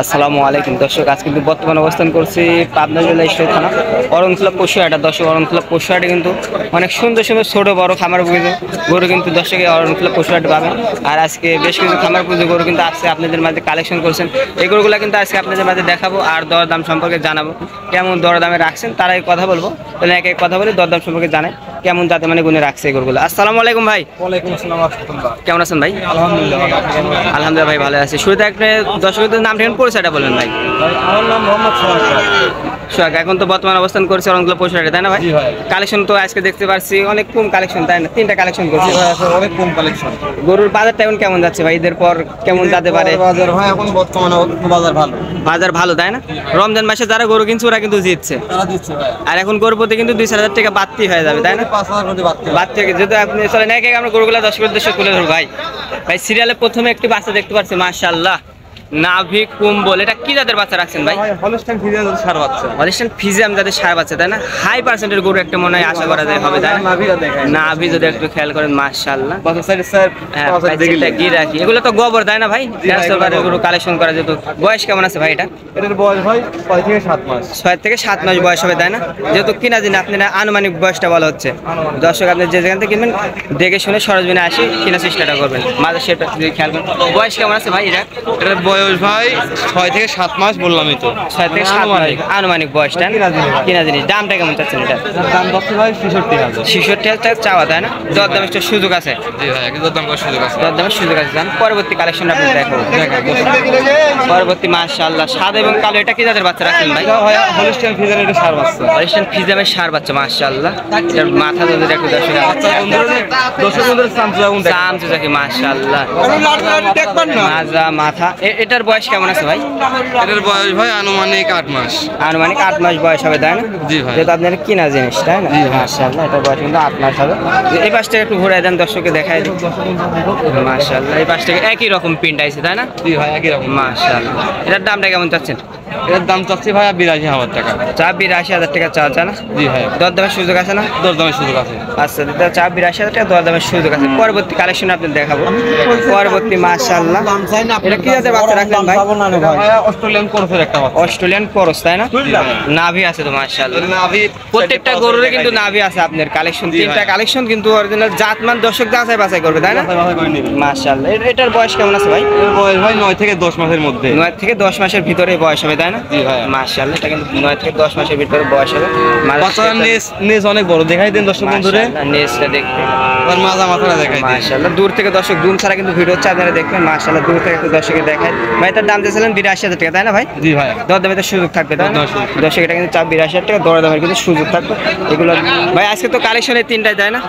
আসসালামু আলাইকুম দর্শক, আজ কিন্তু বর্তমানে অবস্থান করছি পাবনা জেলা ঈশ্বরদী থানা অরণখোলা পশুহাটা। দর্শক অরণখোলা পশুহাটে কিন্তু অনেক সুন্দর সুন্দর ছোট বড় খামার গরু কিন্তু দর্শকে অরণখোলা পশুহাটে পাবেন। আর আজকে বেশ কিছু খামার পুজো গরু কিন্তু আসছে, আপনাদের মাঝে কালেকশন করছেন। এই গরুগুলো কিন্তু আজকে আপনাদের মাঝে দেখাবো আর দরদাম সম্পর্কে জানাবো, কেমন দরদামে রাখছেন তারাই কথা বলবো। তাহলে এক এক কথা বলে দরদাম সম্পর্কে জানাই কেমন যাতে মানে গুণে রাখছে এই গরুগুলো। আসসালামু আলাইকুম ভাই। ওয়ালাইকুম আসসালাম। কেমন আছেন ভাই? আলহামদুলিল্লাহ। আলহামদুলিল্লাহ ভাই ভালো আছি। শুরুতে আপনি দর্শকদের নাম ঠিকানা পরিচয়টা বলেন ভাই। আমার নাম মোহাম্মদ সোহাগ। এখন তো বর্তমানে অবস্থান করছে অরণখোলা পশুহাটে, তাই না ভাই? জি ভাই। কালেকশন তো আজকে দেখতে পাচ্ছি অনেক কম কালেকশন, তাই না? তিনটা কালেকশন করছে। অনেক কম কালেকশন। গরুর বাজারটা এখন কেমন যাচ্ছে ভাই? ঈদের পর কেমন যেতে পারে? বাজার ভাই এখন বর্তমানে বাজার ভালো। বাজার ভালো, তাই না? রমজান মাসে যারা গরু কিনছে ওরা কিন্তু জিতছে। তারা দিচ্ছে ভাই। আর এখন গরু প্রতি কিন্তু 2,000 টাকা বাড়তি হয়ে যাবে, তাই না? 5,000 করে বাড়তে বাড়তি যেহেতু আপনি চলেন এক এক আমরা গরুগুলা দর্শকের উদ্দেশ্যে তুলে ধরবো ভাই। ভাই সিরিয়ালে প্রথমে একটি বাচ্চা দেখতে পাচ্ছি, মাশাআল্লাহ, নাভি কুম্বল। এটা কি জাতের বাচ্চা রাখছেন ভাই? হলস্টাইন ফ্রিজিয়ান সার বাচ্চা। হলিস্টাইন ফ্রিজিয়ান জাতের ষাঁড় বাচ্চা, তাই না? হাই পার্সেন্টের গরু একটা মনে হয় আশা করা যায় হবে, তাই না? নাভিটা দেখায়। নাভি যদি একটু খেয়াল করেন, মাশাআল্লাহ। বাচ্চা সাইড স্যার হ্যাঁ, প্যাচিটা কি রাখি, এগুলো তো গোবর, তাই না ভাই? জি ভাই, এগুলো গোবর। গরু কালেকশন করা যেত। বয়স কেমন আছে ভাই এটা? এটার বয়স ভাই 6 থেকে 7 মাস। 6 থেকে 7 মাস বয়স হবে, তাই না? যেহেতু কিনা দিন আপনি আনুমানিক বয়সটা বলা হচ্ছে। দর্শক আপনি যে যেখান থেকে কিনবেন দেখে শুনে সরজমিনে আসি কিনা চেষ্টাটা করবেন, মাঝে সেটা যদি খেয়াল করেন। বয়স কেমন আছে ভাই এটা? এটার বয়স ভাই 6 থেকে 7 মাস বললামই তো। 6 থেকে 7 মাস আনুমানিক বয়সটা। কিনা জিনিস দামটা কেমন চাচ্ছেন এটা? দাম যাচ্ছে ভাই 66,000। 66,000 চাওয়া, তাই না? দরদাম একটু সুযোগ আছে। জি ভাই, একদম দাম করার সুযোগ আছে। দরদামের সুযোগ আছে। যান পরবর্তী কালেকশন আপনি দেখো। পরবর্তী মাশাআল্লাহ সাদা এবং কালো, এটা কি জাতের বাচ্চা রাখলেন ভাই? হলস্টাইন ফ্রিজিয়ান এটা সার বাচ্চা। হলিস্টাইন ফ্রিজিয়ানের ষাঁড় বাচ্চা, মাশাআল্লাহ। এটার মাথা যদি একটু দর্শক দর্শক বন্ধুরা চামচে দেখে, মাশাআল্লাহ, মাজা মাথা। এটার বয়স কেমন আছে ভাই? এটার বয়স ভাই আনুমানিক 8 মাস। আনুমানিক 8 মাস বয়স হবে, তাই না? জি ভাই। যেহেতু আপনার কিনা জিনিস, তাই না? মাশাআল্লাহ, এটার বয়স কিন্তু 8 মাস হবে। এই পাশটা একটু ঘুরে দেন, দর্শককে দেখাই দিন। মাশাআল্লাহ, এই পাশ থেকে একই রকম প্রিন্ট আইছে, তাই না? জি ভাই, একই রকম। মাশাআল্লাহ। এটার দামটা কেমন চাচ্ছেন? এটার দাম চাচ্ছি ভাই 82,000 টাকা। 82,000 টাকা চাওয়া যায় না? জি ভাই। দরদামের সুযোগ আছে না? দরদামের সুযোগ আছে। আচ্ছা, 82,000 টাকা দরদামের সুযোগ আছে। পরবর্তী কালেকশন আপনি দেখাবো। পরবর্তী মাশাআল্লাহ, এটা কি জাতের বাচ্চা রাখলেন ভাই? ভাই অস্ট্রেলিয়ান কোরসের একটা বাচ্চা। অস্ট্রেলিয়ান করস, তাই না? নাভি আছে তো মাশাআল্লাহ। নাভি প্রত্যেকটা গরুরে কিন্তু নাভি আছে আপনার কালেকশন। তিনটা কালেকশন কিন্তু অরিজিনাল জাতমান, দর্শক যাচাই বাছাই করবে, তাই না? মাশাআল্লাহ। এটার বয়স কেমন আছে ভাই? এর বয়স ভাই 9 থেকে 10 মাসের মধ্যে। 9 থেকে 10 মাসের ভিতরে বয়স হবে, তাই না? জি ভাই। মাশাআল্লাহ, এটা কিন্তু 9 থেকে 10 মাসের ভিতরে বয়স হবে। বাচ্চার নেজ অনেক বড়, দেখাই দেন দর্শক বন্ধুরে। নেজটা দেখতে, আর মাজা মাথাটা দেখাই দেন। মাশাআল্লাহ। দূর থেকে দর্শক, জুম ছাড়া কিন্তু ভিডিও হচ্ছে, আপনারা দেখবেন। মাশাআল্লাহ, দূর থেকে একটু দর্শকে দেখায়। ভাই তার দাম দিয়েছিলেন 82,000 টাকা, তাই না ভাই? জি ভাই। দরদামে তো সুযোগ থাকবে, তাই না? দর্শক এটা কিন্তু 82,000 টাকা দরদামের কিন্তু সুযোগ থাকবে। এগুলো ভাই আজকে তো কালেকশনের তিনটাই, তাই না?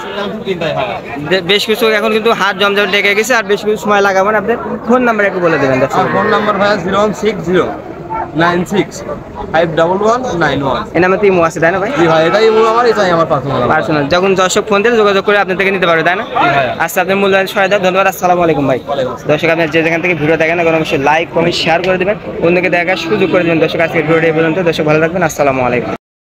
বেশ কিছু এখন কিন্তু হাত জমজম ডেকে গেছে, আর বেশ কিছু সময় লাগাবো না। আপনার ফোন নাম্বার একটু বলে দেবেন দর্শক। ফোন নাম্বার ভাই 01609651191। এই নামে তো ইমো আছে, তাই না ভাই? জি ভাই, এটাই আমার, এটাই আমার পার্সোনাল। যখন দর্শক ফোন দিয়ে যোগাযোগ করে আপনার থেকে নিতে পারবে, তাই না? আচ্ছা, আপনার মূল্যবান সহায়তা ধন্যবাদ। আসসালামু আলাইকুম ভাই। দর্শক আপনার যে যেখান থেকে ভিডিও দেখেন না, অবশ্যই লাইক কমেন্ট শেয়ার করে দেবেন, অন্যকে দেখার সুযোগ করে দেবেন। দর্শক আজকে ভিডিওটি এই পর্যন্ত। দর্শক ভালো থাকবেন। আসসালামু আলাইকুম।